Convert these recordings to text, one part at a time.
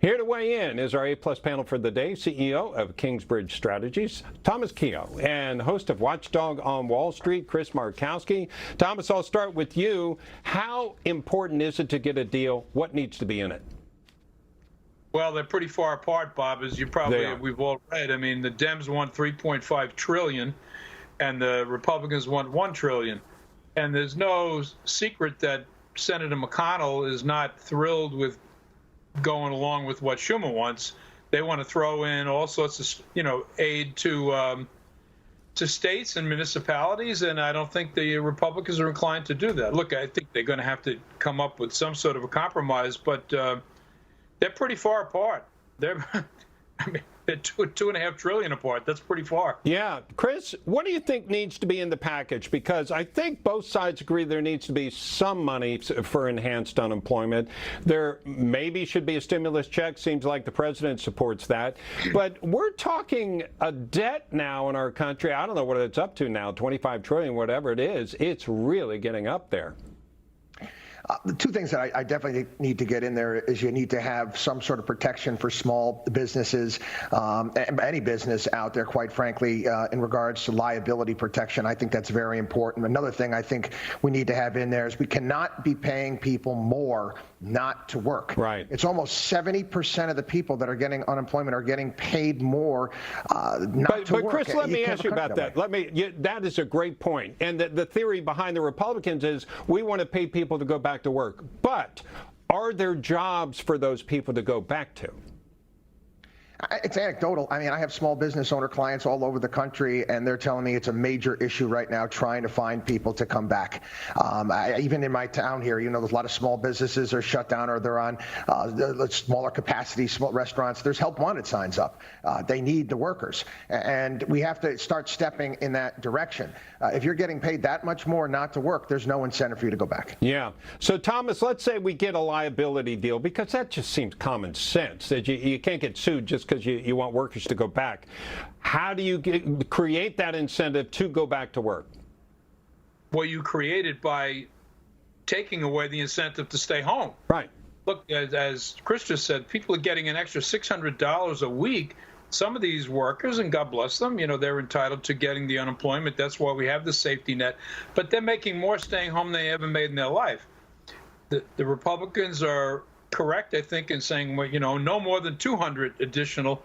Here to weigh in is our A-plus panel for the day, CEO of Kingsbridge Strategies, Thomas Keogh, and host of Watchdog on Wall Street, Chris Markowski. Thomas, I'll start with you. How important is it to get a deal? What needs to be in it? Well, they're pretty far apart, Bob, as we've all read. I mean, the Dems want $3.5 trillion, and the Republicans want $1 trillion. And there's no secret that Senator McConnell is not thrilled with going along with what Schumer wants. They want to throw in all sorts of, aid to states and municipalities, and I don't think the Republicans are inclined to do that. Look, I think they're going to have to come up with some sort of a compromise, but they're pretty far apart. They're $2.5 trillion apart. That's pretty far. Yeah. Chris, what do you think needs to be in the package? Because I think both sides agree there needs to be some money for enhanced unemployment. There maybe should be a stimulus check. Seems like the president supports that. But we're talking a debt now in our country. I don't know what it's up to now, 25 trillion, whatever it is. It's really getting up there. The two things that I definitely need to get in there is you need to have some sort of protection for small businesses, any business out there, quite frankly, in regards to liability protection. I think that's very important. Another thing I think we need to have in there is we cannot be paying people more not to work. Right. It's almost 70% of the people that are getting unemployment are getting paid more not to work. But Chris, let me ask you about that. That is a great point. And the theory behind the Republicans is we want to pay people to go back to work. But are there jobs for those people to go back to? It's anecdotal. I mean, I have small business owner clients all over the country, and they're telling me it's a major issue right now trying to find people to come back. Even in my town here, there's a lot of small businesses are shut down or they're on smaller capacity, small restaurants. There's help wanted signs up. They need the workers, and we have to start stepping in that direction. If you're getting paid that much more not to work, there's no incentive for you to go back. Yeah. So, Thomas, let's say we get a liability deal, because that just seems common sense, that you can't get sued just because you want workers to go back. How do you create that incentive to go back to work? Well, you create it by taking away the incentive to stay home. Right. Look, as Chris just said, people are getting an extra $600 a week. Some of these workers, and God bless them, they're entitled to getting the unemployment. That's why we have the safety net. But they're making more staying home than they ever made in their life. The Republicans are correct, I think, in saying, well, no more than $200 additional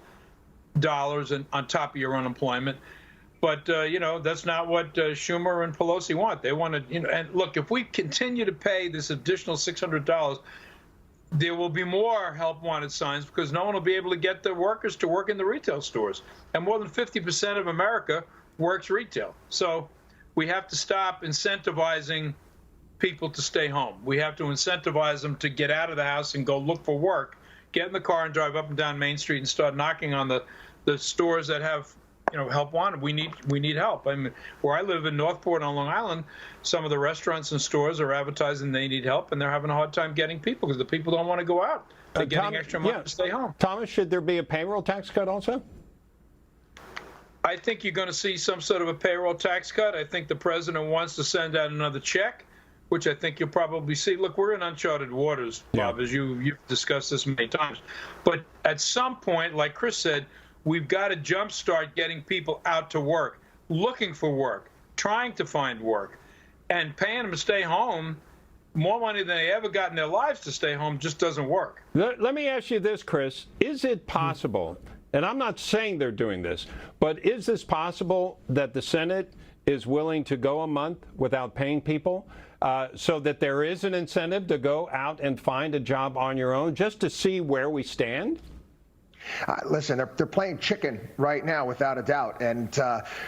dollars on top of your unemployment. But, that's not what Schumer and Pelosi want. They want to, and look, if we continue to pay this additional $600, there will be more help wanted signs because no one will be able to get the workers to work in the retail stores. And more than 50% of America works retail. So we have to stop incentivizing people to stay home. We have to incentivize them to get out of the house and go look for work, get in the car and drive up and down Main Street and start knocking on the stores that have help wanted. We need help. I mean, where I live in Northport on Long Island, some of the restaurants and stores are advertising they need help, and they're having a hard time getting people because the people don't want to go out. They're getting extra money to stay home. Thomas, should there be a payroll tax cut also? I think you're going to see some sort of a payroll tax cut. I think the president wants to send out another check, which I think you'll probably see. Look, we're in uncharted waters, Bob, as you've discussed this many times. But at some point, like Chris said, we've got to jumpstart getting people out to work, looking for work, trying to find work, and paying them to stay home. More money than they ever got in their lives to stay home just doesn't work. Let me ask you this, Chris. Is it possible, and I'm not saying they're doing this, but is this possible that the Senate is willing to go a month without paying people so that there is an incentive to go out and find a job on your own just to see where we stand? Listen, they're playing chicken right now, without a doubt. And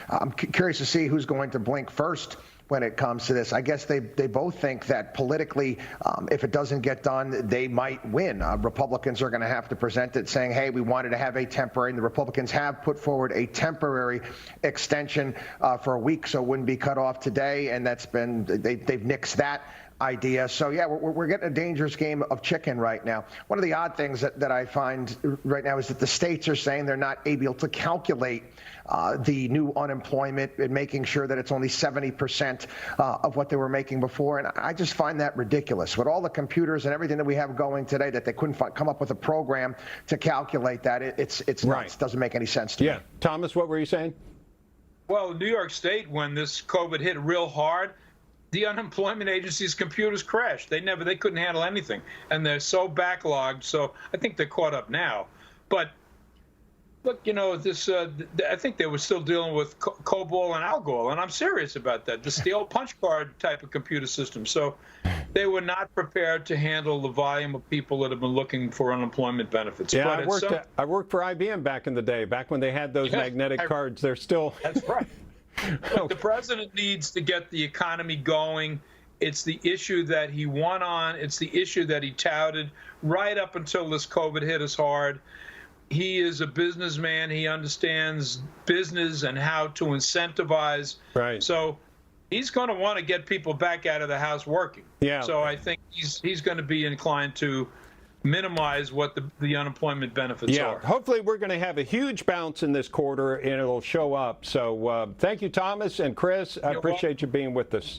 I'm curious to see who's going to blink first when it comes to this. I guess they both think that politically, if it doesn't get done, they might win. Republicans are going to have to present it saying, hey, we wanted to have a temporary, and the Republicans have put forward a temporary extension for a week, so it wouldn't be cut off today. And that's been, they've nixed that. idea. So yeah, we're getting a dangerous game of chicken right now. One of the odd things that I find right now is that the states are saying they're not able to calculate the new unemployment and making sure that it's only 70% of what they were making before. And I just find that ridiculous. With all the computers and everything that we have going today, that they couldn't come up with a program to calculate that. It's right. nuts. It doesn't make any sense to me. Yeah. Thomas, what were you saying? Well, New York State, when this COVID hit real hard, the unemployment agency's computers crashed. They couldn't handle anything. And they're so backlogged. So I think they're caught up now. But look, this, I think they were still dealing with COBOL and ALGOL. And I'm serious about that. This is the old punch card type of computer system. So they were not prepared to handle the volume of people that have been looking for unemployment benefits. Yeah, but I worked for IBM back in the day, back when they had those magnetic cards. They're still. That's right. But the president needs to get the economy going. It's the issue that he won on. It's the issue that he touted right up until this COVID hit us hard. He is a businessman. He understands business and how to incentivize. Right. So he's going to want to get people back out of the house working. Yeah. So I think he's going to be inclined to minimize what the unemployment benefits are. Hopefully we're going to have a huge bounce in this quarter and it'll show up. So thank you, Thomas and Chris. I appreciate you being with us.